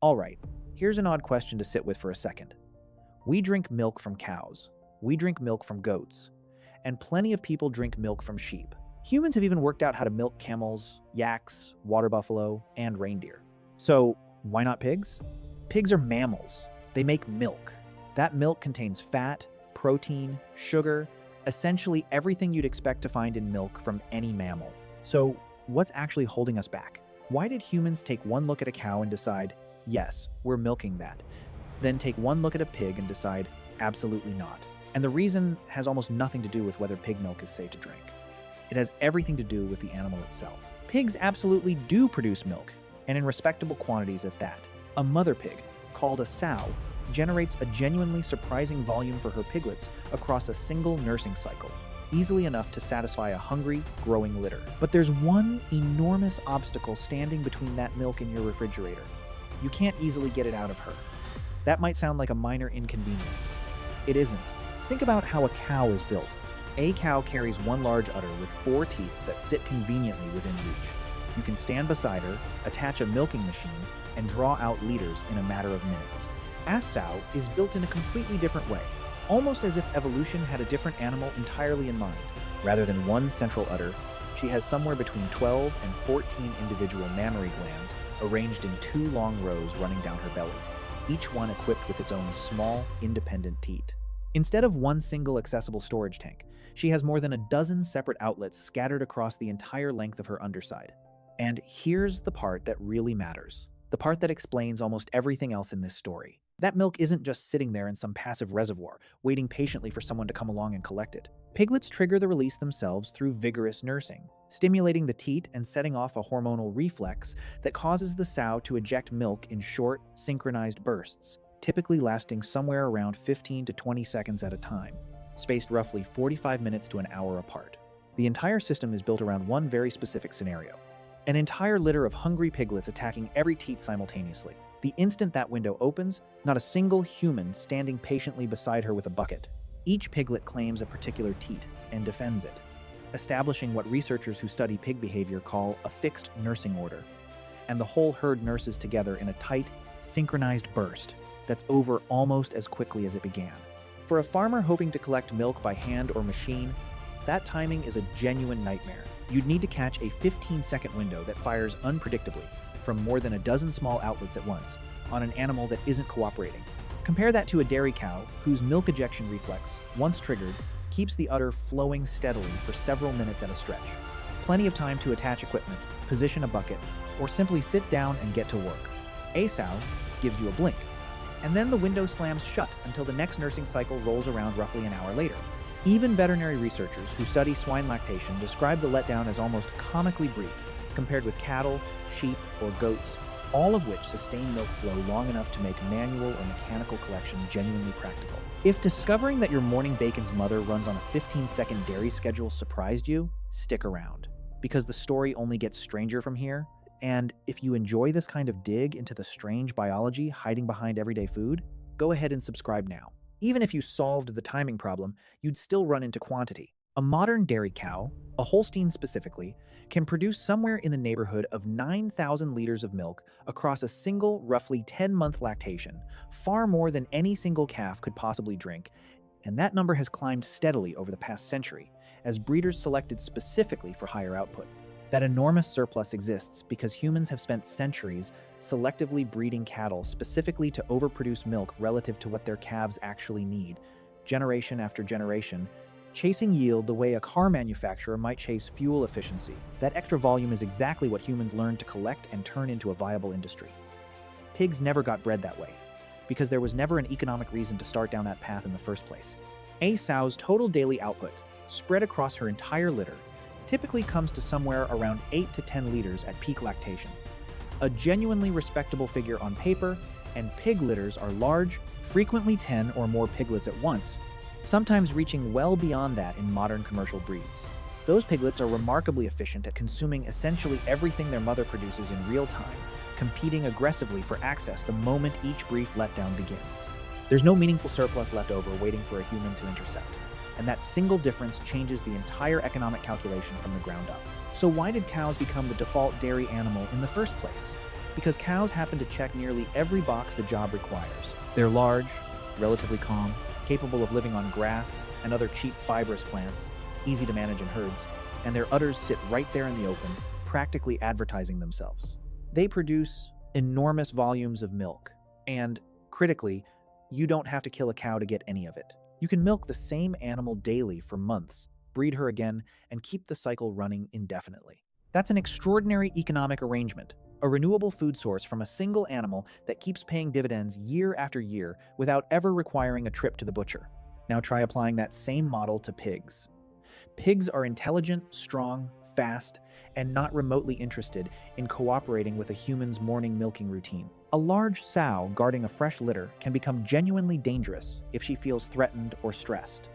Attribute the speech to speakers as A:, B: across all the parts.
A: Alright, here's an odd question to sit with for a second. We drink milk from cows, we drink milk from goats, and plenty of people drink milk from sheep. Humans have even worked out how to milk camels, yaks, water buffalo, and reindeer. So, why not pigs? Pigs are mammals. They make milk. That milk contains fat, protein, sugar, essentially everything you'd expect to find in milk from any mammal. So, what's actually holding us back? Why did humans take one look at a cow and decide, yes, we're milking that, then take one look at a pig and decide, absolutely not? And the reason has almost nothing to do with whether pig milk is safe to drink. It has everything to do with the animal itself. Pigs absolutely do produce milk, and in respectable quantities at that. A mother pig, called a sow, generates a genuinely surprising volume for her piglets across a single nursing cycle, easily enough to satisfy a hungry, growing litter. But there's one enormous obstacle standing between that milk and your refrigerator. You can't easily get it out of her. That might sound like a minor inconvenience. It isn't. Think about how a cow is built. A cow carries one large udder with 4 teats that sit conveniently within reach. You can stand beside her, attach a milking machine, and draw out liters in a matter of minutes. A sow is built in a completely different way, almost as if evolution had a different animal entirely in mind. Rather than one central udder, she has somewhere between 12 and 14 individual mammary glands arranged in 2 long rows running down her belly, each one equipped with its own small, independent teat. Instead of one single accessible storage tank, she has more than a dozen separate outlets scattered across the entire length of her underside. And here's the part that really matters. The part that explains almost everything else in this story. That milk isn't just sitting there in some passive reservoir, waiting patiently for someone to come along and collect it. Piglets trigger the release themselves through vigorous nursing, stimulating the teat and setting off a hormonal reflex that causes the sow to eject milk in short, synchronized bursts, typically lasting somewhere around 15 to 20 seconds at a time, spaced roughly 45 minutes to an hour apart. The entire system is built around one very specific scenario. An entire litter of hungry piglets attacking every teat simultaneously. The instant that window opens, not a single human standing patiently beside her with a bucket. Each piglet claims a particular teat and defends it, establishing what researchers who study pig behavior call a fixed nursing order. And the whole herd nurses together in a tight, synchronized burst that's over almost as quickly as it began. For a farmer hoping to collect milk by hand or machine, that timing is a genuine nightmare. You'd need to catch a 15-second window that fires unpredictably from more than a dozen small outlets at once on an animal that isn't cooperating. Compare that to a dairy cow whose milk ejection reflex, once triggered, keeps the udder flowing steadily for several minutes at a stretch. Plenty of time to attach equipment, position a bucket, or simply sit down and get to work. A sow gives you a blink, and then the window slams shut until the next nursing cycle rolls around roughly an hour later. Even veterinary researchers who study swine lactation describe the letdown as almost comically brief compared with cattle, sheep, or goats, all of which sustain milk flow long enough to make manual or mechanical collection genuinely practical. If discovering that your morning bacon's mother runs on a 15-second dairy schedule surprised you, stick around, because the story only gets stranger from here. And if you enjoy this kind of dig into the strange biology hiding behind everyday food, go ahead and subscribe now. Even if you solved the timing problem, you'd still run into quantity. A modern dairy cow, a Holstein specifically, can produce somewhere in the neighborhood of 9,000 liters of milk across a single, roughly 10-month lactation, far more than any single calf could possibly drink, and that number has climbed steadily over the past century, as breeders selected specifically for higher output. That enormous surplus exists because humans have spent centuries selectively breeding cattle specifically to overproduce milk relative to what their calves actually need, generation after generation, chasing yield the way a car manufacturer might chase fuel efficiency. That extra volume is exactly what humans learned to collect and turn into a viable industry. Pigs never got bred that way, because there was never an economic reason to start down that path in the first place. A sow's total daily output, spread across her entire litter, typically comes to somewhere around 8 to 10 liters at peak lactation. A genuinely respectable figure on paper, and pig litters are large, frequently 10 or more piglets at once, sometimes reaching well beyond that in modern commercial breeds. Those piglets are remarkably efficient at consuming essentially everything their mother produces in real time, competing aggressively for access the moment each brief letdown begins. There's no meaningful surplus left over waiting for a human to intercept, and that single difference changes the entire economic calculation from the ground up. So why did cows become the default dairy animal in the first place? because cows happen to check nearly every box the job requires. They're large, relatively calm, capable of living on grass and other cheap fibrous plants, easy to manage in herds, and their udders sit right there in the open, practically advertising themselves. They produce enormous volumes of milk, and, critically, you don't have to kill a cow to get any of it. You can milk the same animal daily for months, breed her again, and keep the cycle running indefinitely. That's an extraordinary economic arrangement, a renewable food source from a single animal that keeps paying dividends year after year without ever requiring a trip to the butcher. Now try applying that same model to pigs. Pigs are intelligent, strong, fast, and not remotely interested in cooperating with a human's morning milking routine. A large sow guarding a fresh litter can become genuinely dangerous if she feels threatened or stressed,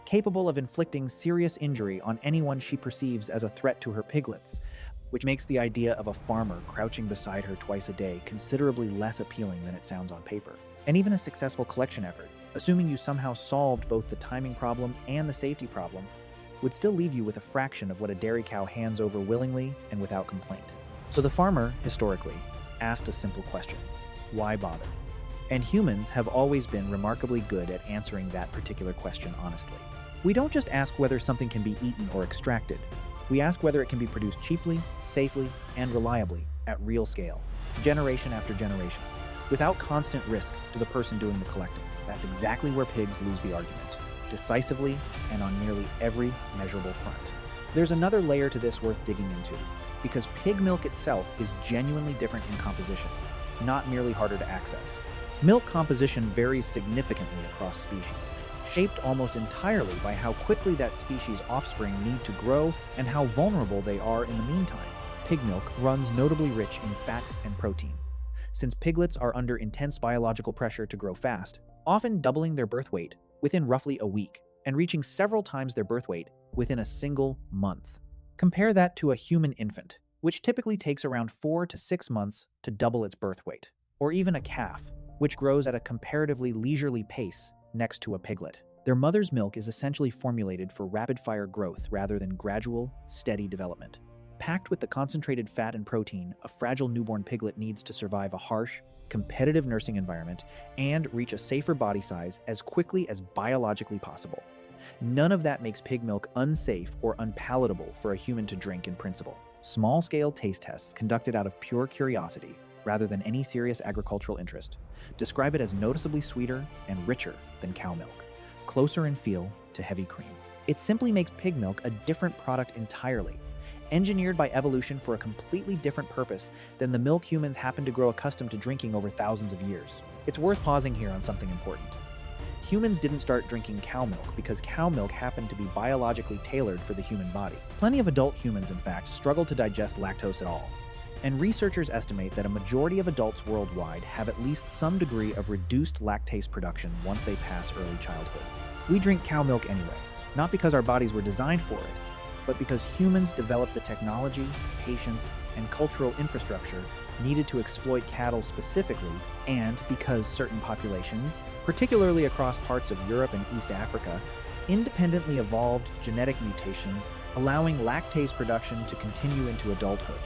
A: capable of inflicting serious injury on anyone she perceives as a threat to her piglets, which makes the idea of a farmer crouching beside her twice a day considerably less appealing than it sounds on paper. And even a successful collection effort, assuming you somehow solved both the timing problem and the safety problem, would still leave you with a fraction of what a dairy cow hands over willingly and without complaint. So the farmer, historically, asked a simple question: why bother? And humans have always been remarkably good at answering that particular question honestly. We don't just ask whether something can be eaten or extracted. We ask whether it can be produced cheaply, safely, and reliably at real scale, generation after generation, without constant risk to the person doing the collecting. That's exactly where pigs lose the argument, decisively and on nearly every measurable front. There's another layer to this worth digging into, because pig milk itself is genuinely different in composition, not merely harder to access. Milk composition varies significantly across species, shaped almost entirely by how quickly that species' offspring need to grow and how vulnerable they are in the meantime. Pig milk runs notably rich in fat and protein, since piglets are under intense biological pressure to grow fast, often doubling their birth weight within roughly a week and reaching several times their birth weight within a single month. Compare that to a human infant, which typically takes around 4 to 6 months to double its birth weight, or even a calf, which grows at a comparatively leisurely pace next to a piglet. Their mother's milk is essentially formulated for rapid-fire growth rather than gradual, steady development. Packed with the concentrated fat and protein a fragile newborn piglet needs to survive a harsh, competitive nursing environment and reach a safer body size as quickly as biologically possible. None of that makes pig milk unsafe or unpalatable for a human to drink in principle. Small-scale taste tests conducted out of pure curiosity, rather than any serious agricultural interest, describe it as noticeably sweeter and richer than cow milk, closer in feel to heavy cream. It simply makes pig milk a different product entirely, engineered by evolution for a completely different purpose than the milk humans happen to grow accustomed to drinking over thousands of years. It's worth pausing here on something important. Humans didn't start drinking cow milk because cow milk happened to be biologically tailored for the human body. Plenty of adult humans, in fact, struggle to digest lactose at all. And researchers estimate that a majority of adults worldwide have at least some degree of reduced lactase production once they pass early childhood. We drink cow milk anyway, not because our bodies were designed for it, but because humans developed the technology, patience, and cultural infrastructure needed to exploit cattle specifically, and because certain populations, particularly across parts of Europe and East Africa, independently evolved genetic mutations allowing lactase production to continue into adulthood,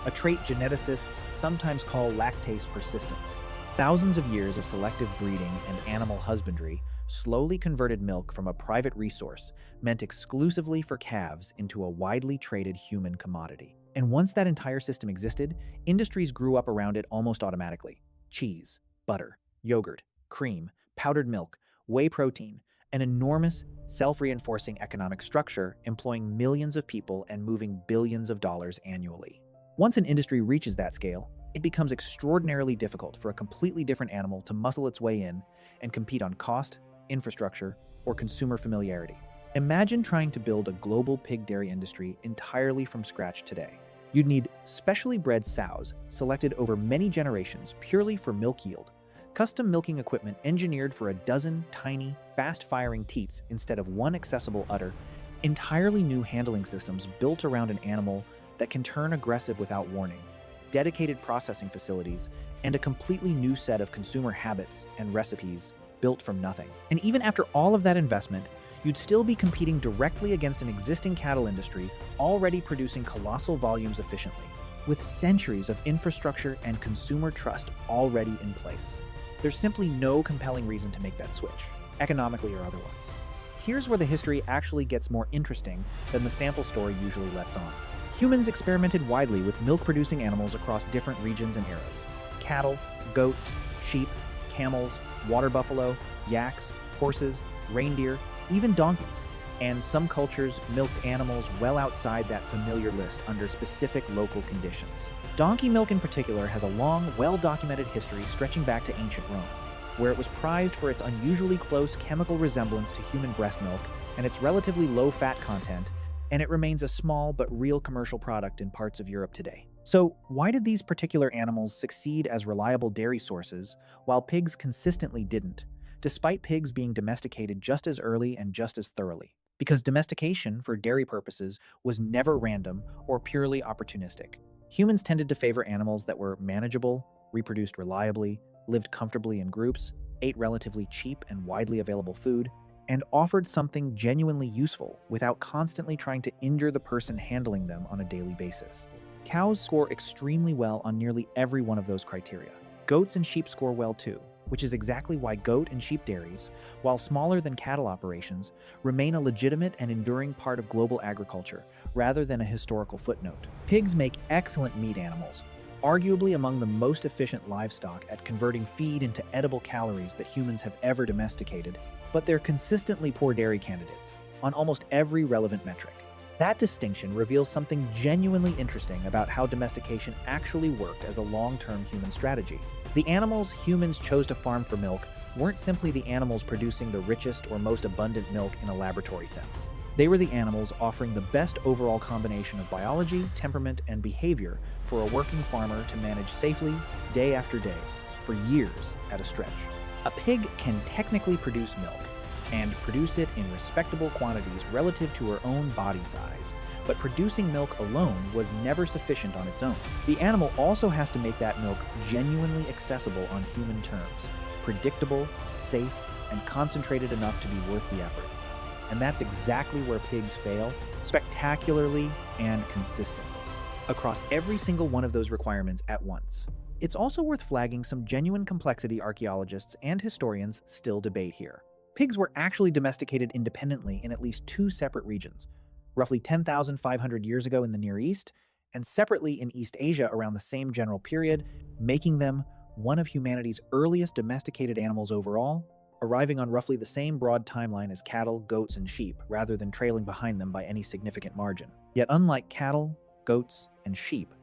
A: a trait geneticists sometimes call lactase persistence. Thousands of years of selective breeding and animal husbandry slowly converted milk from a private resource meant exclusively for calves into a widely traded human commodity. And once that entire system existed, industries grew up around it almost automatically. Cheese, butter, yogurt, cream, powdered milk, whey protein, an enormous, self-reinforcing economic structure employing millions of people and moving billions of dollars annually. Once an industry reaches that scale, it becomes extraordinarily difficult for a completely different animal to muscle its way in and compete on cost, infrastructure, or consumer familiarity. Imagine trying to build a global pig dairy industry entirely from scratch today. You'd need specially bred sows selected over many generations purely for milk yield, custom milking equipment engineered for a dozen tiny, fast-firing teats instead of one accessible udder, entirely new handling systems built around an animal that can turn aggressive without warning, dedicated processing facilities, and a completely new set of consumer habits and recipes built from nothing. And even after all of that investment, you'd still be competing directly against an existing cattle industry already producing colossal volumes efficiently. with centuries of infrastructure and consumer trust already in place. There's simply no compelling reason to make that switch, economically or otherwise. Here's where the history actually gets more interesting than the sample story usually lets on. Humans experimented widely with milk-producing animals across different regions and eras. Cattle, goats, sheep, camels, water buffalo, yaks, horses, reindeer, even donkeys. And some cultures milked animals well outside that familiar list under specific local conditions. Donkey milk in particular has a long, well-documented history stretching back to ancient Rome, where it was prized for its unusually close chemical resemblance to human breast milk and its relatively low fat content, and it remains a small but real commercial product in parts of Europe today. So, why did these particular animals succeed as reliable dairy sources, while pigs consistently didn't, despite pigs being domesticated just as early and just as thoroughly? Because domestication, for dairy purposes, was never random or purely opportunistic. Humans tended to favor animals that were manageable, reproduced reliably, lived comfortably in groups, ate relatively cheap and widely available food, and offered something genuinely useful without constantly trying to injure the person handling them on a daily basis. Cows score extremely well on nearly every one of those criteria. Goats and sheep score well too, which is exactly why goat and sheep dairies, while smaller than cattle operations, remain a legitimate and enduring part of global agriculture, rather than a historical footnote. Pigs make excellent meat animals, arguably among the most efficient livestock at converting feed into edible calories that humans have ever domesticated, but they're consistently poor dairy candidates on almost every relevant metric. That distinction reveals something genuinely interesting about how domestication actually worked as a long-term human strategy. The animals humans chose to farm for milk weren't simply the animals producing the richest or most abundant milk in a laboratory sense. They were the animals offering the best overall combination of biology, temperament, and behavior for a working farmer to manage safely, day after day, for years at a stretch. A pig can technically produce milk, and produce it in respectable quantities relative to her own body size, but producing milk alone was never sufficient on its own. The animal also has to make that milk genuinely accessible on human terms, predictable, safe, and concentrated enough to be worth the effort. And that's exactly where pigs fail, spectacularly and consistently, across every single one of those requirements at once. It's also worth flagging some genuine complexity archaeologists and historians still debate here. Pigs were actually domesticated independently in at least two separate regions, roughly 10,500 years ago in the Near East, and separately in East Asia around the same general period, making them one of humanity's earliest domesticated animals overall, arriving on roughly the same broad timeline as cattle, goats, and sheep, rather than trailing behind them by any significant margin. Yet unlike cattle, goats, and sheep,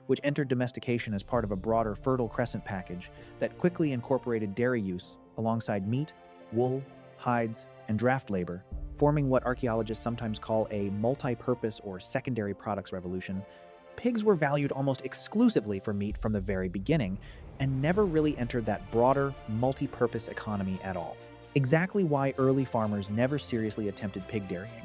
A: which entered domestication as part of a broader Fertile Crescent package that quickly incorporated dairy use alongside meat, wool, hides, and draft labor, forming what archaeologists sometimes call a multi-purpose or secondary products revolution, pigs were valued almost exclusively for meat from the very beginning and never really entered that broader, multi-purpose economy at all. Exactly why early farmers never seriously attempted pig dairying,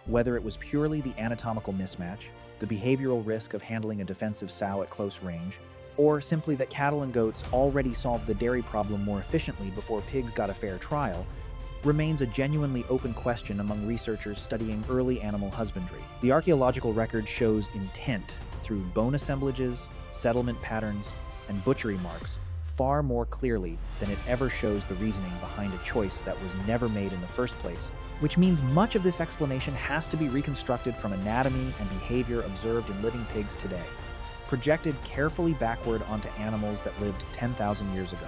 A: whether it was purely the anatomical mismatch, the behavioral risk of handling a defensive sow at close range, or simply that cattle and goats already solved the dairy problem more efficiently before pigs got a fair trial, remains a genuinely open question among researchers studying early animal husbandry. The archaeological record shows intent through bone assemblages, settlement patterns, and butchery marks far more clearly than it ever shows the reasoning behind a choice that was never made in the first place, which means much of this explanation has to be reconstructed from anatomy and behavior observed in living pigs today, projected carefully backward onto animals that lived 10,000 years ago.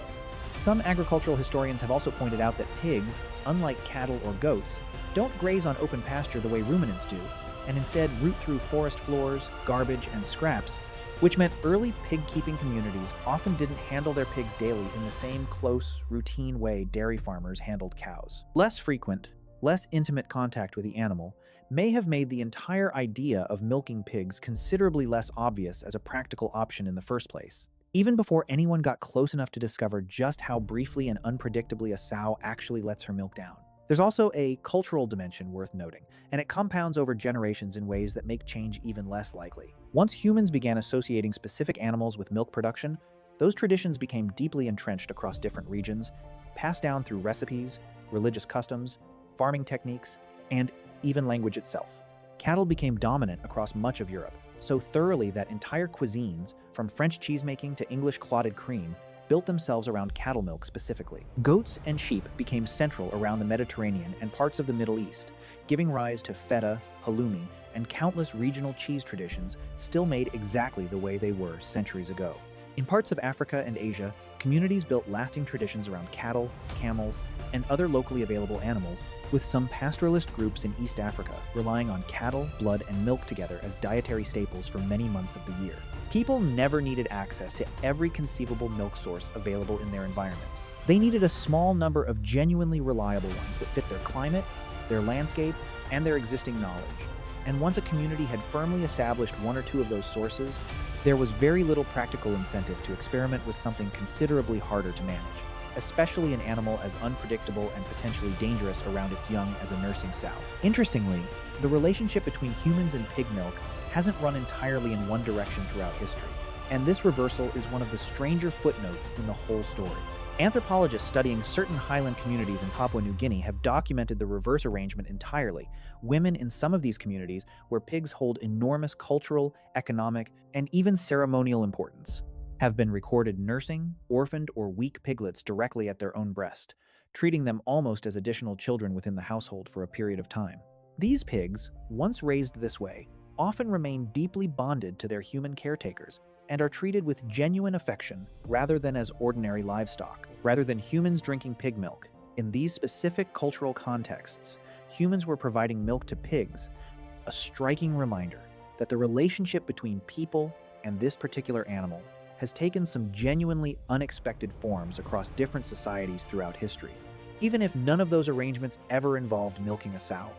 A: Some agricultural historians have also pointed out that pigs, unlike cattle or goats, don't graze on open pasture the way ruminants do, and instead root through forest floors, garbage, and scraps, which meant early pig-keeping communities often didn't handle their pigs daily in the same close, routine way dairy farmers handled cows. Less frequent, less intimate contact with the animal may have made the entire idea of milking pigs considerably less obvious as a practical option in the first place, even before anyone got close enough to discover just how briefly and unpredictably a sow actually lets her milk down. There's also a cultural dimension worth noting, and it compounds over generations in ways that make change even less likely. Once humans began associating specific animals with milk production, those traditions became deeply entrenched across different regions, passed down through recipes, religious customs, farming techniques, and even language itself. Cattle became dominant across much of Europe, so thoroughly that entire cuisines, from French cheesemaking to English clotted cream, built themselves around cattle milk specifically. Goats and sheep became central around the Mediterranean and parts of the Middle East, giving rise to feta, halloumi, and countless regional cheese traditions still made exactly the way they were centuries ago. In parts of Africa and Asia, communities built lasting traditions around cattle, camels, and other locally available animals, with some pastoralist groups in East Africa relying on cattle, blood, and milk together as dietary staples for many months of the year. People never needed access to every conceivable milk source available in their environment. They needed a small number of genuinely reliable ones that fit their climate, their landscape, and their existing knowledge. And once a community had firmly established one or two of those sources, there was very little practical incentive to experiment with something considerably harder to manage, especially an animal as unpredictable and potentially dangerous around its young as a nursing sow. Interestingly, the relationship between humans and pig milk hasn't run entirely in one direction throughout history, and this reversal is one of the stranger footnotes in the whole story. Anthropologists studying certain highland communities in Papua New Guinea have documented the reverse arrangement entirely. Women in some of these communities, where pigs hold enormous cultural, economic, and even ceremonial importance, have been recorded nursing orphaned or weak piglets directly at their own breast, treating them almost as additional children within the household for a period of time. These pigs, once raised this way, often remain deeply bonded to their human caretakers and are treated with genuine affection rather than as ordinary livestock. Rather than humans drinking pig milk, in these specific cultural contexts, humans were providing milk to pigs, a striking reminder that the relationship between people and this particular animal has taken some genuinely unexpected forms across different societies throughout history, even if none of those arrangements ever involved milking a sow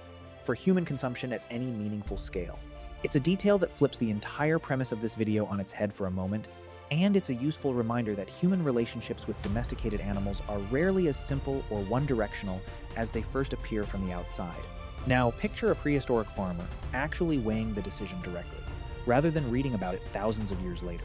A: for human consumption at any meaningful scale. It's a detail that flips the entire premise of this video on its head for a moment, and it's a useful reminder that human relationships with domesticated animals are rarely as simple or one-directional as they first appear from the outside. Now, picture a prehistoric farmer actually weighing the decision directly, rather than reading about it thousands of years later.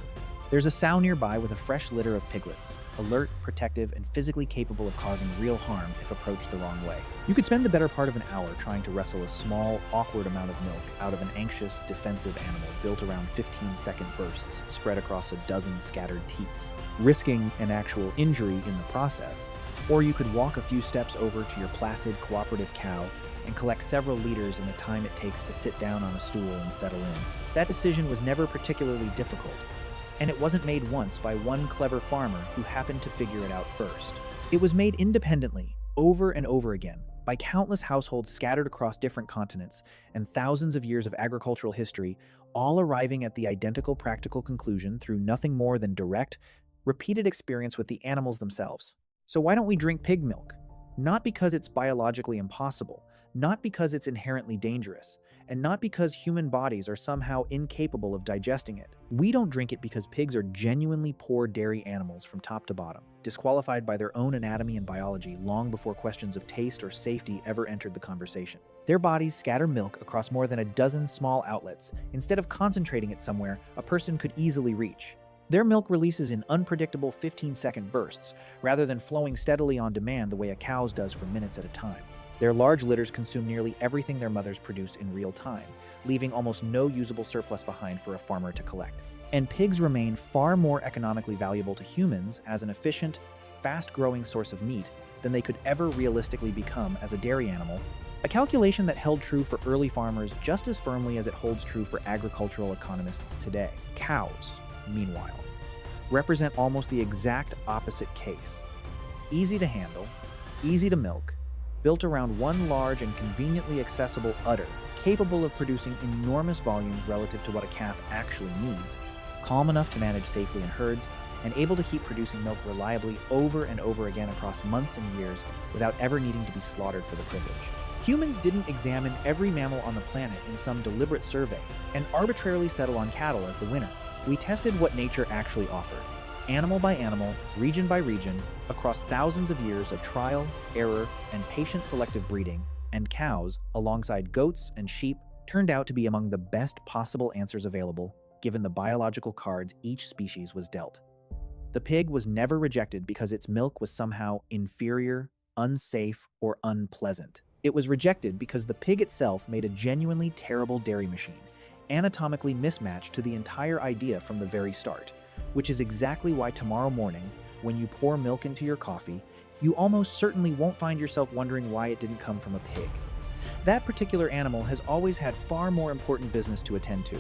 A: There's a sow nearby with a fresh litter of piglets, alert, protective, and physically capable of causing real harm if approached the wrong way. You could spend the better part of an hour trying to wrestle a small, awkward amount of milk out of an anxious, defensive animal built around 15-second bursts spread across a dozen scattered teats, risking an actual injury in the process. Or you could walk a few steps over to your placid, cooperative cow and collect several liters in the time it takes to sit down on a stool and settle in. That decision was never particularly difficult, and it wasn't made once by one clever farmer who happened to figure it out first. It was made independently, over and over again, by countless households scattered across different continents and thousands of years of agricultural history, all arriving at the identical practical conclusion through nothing more than direct, repeated experience with the animals themselves. So why don't we drink pig milk? Not because it's biologically impossible, not because it's inherently dangerous, and not because human bodies are somehow incapable of digesting it. We don't drink it because pigs are genuinely poor dairy animals from top to bottom, disqualified by their own anatomy and biology long before questions of taste or safety ever entered the conversation. Their bodies scatter milk across more than a dozen small outlets, instead of concentrating it somewhere a person could easily reach. Their milk releases in unpredictable 15-second bursts, rather than flowing steadily on demand the way a cow's does for minutes at a time. Their large litters consume nearly everything their mothers produce in real time, leaving almost no usable surplus behind for a farmer to collect. And pigs remain far more economically valuable to humans as an efficient, fast-growing source of meat than they could ever realistically become as a dairy animal, a calculation that held true for early farmers just as firmly as it holds true for agricultural economists today. Cows, meanwhile, represent almost the exact opposite case. Easy to handle, easy to milk, built around one large and conveniently accessible udder, capable of producing enormous volumes relative to what a calf actually needs, calm enough to manage safely in herds, and able to keep producing milk reliably over and over again across months and years without ever needing to be slaughtered for the privilege. Humans didn't examine every mammal on the planet in some deliberate survey and arbitrarily settle on cattle as the winner. We tested what nature actually offered, animal by animal, region by region, across thousands of years of trial, error, and patient selective breeding, and cows, alongside goats and sheep, turned out to be among the best possible answers available, given the biological cards each species was dealt. The pig was never rejected because its milk was somehow inferior, unsafe, or unpleasant. It was rejected because the pig itself made a genuinely terrible dairy machine, anatomically mismatched to the entire idea from the very start, which is exactly why tomorrow morning, when you pour milk into your coffee, you almost certainly won't find yourself wondering why it didn't come from a pig. That particular animal has always had far more important business to attend to.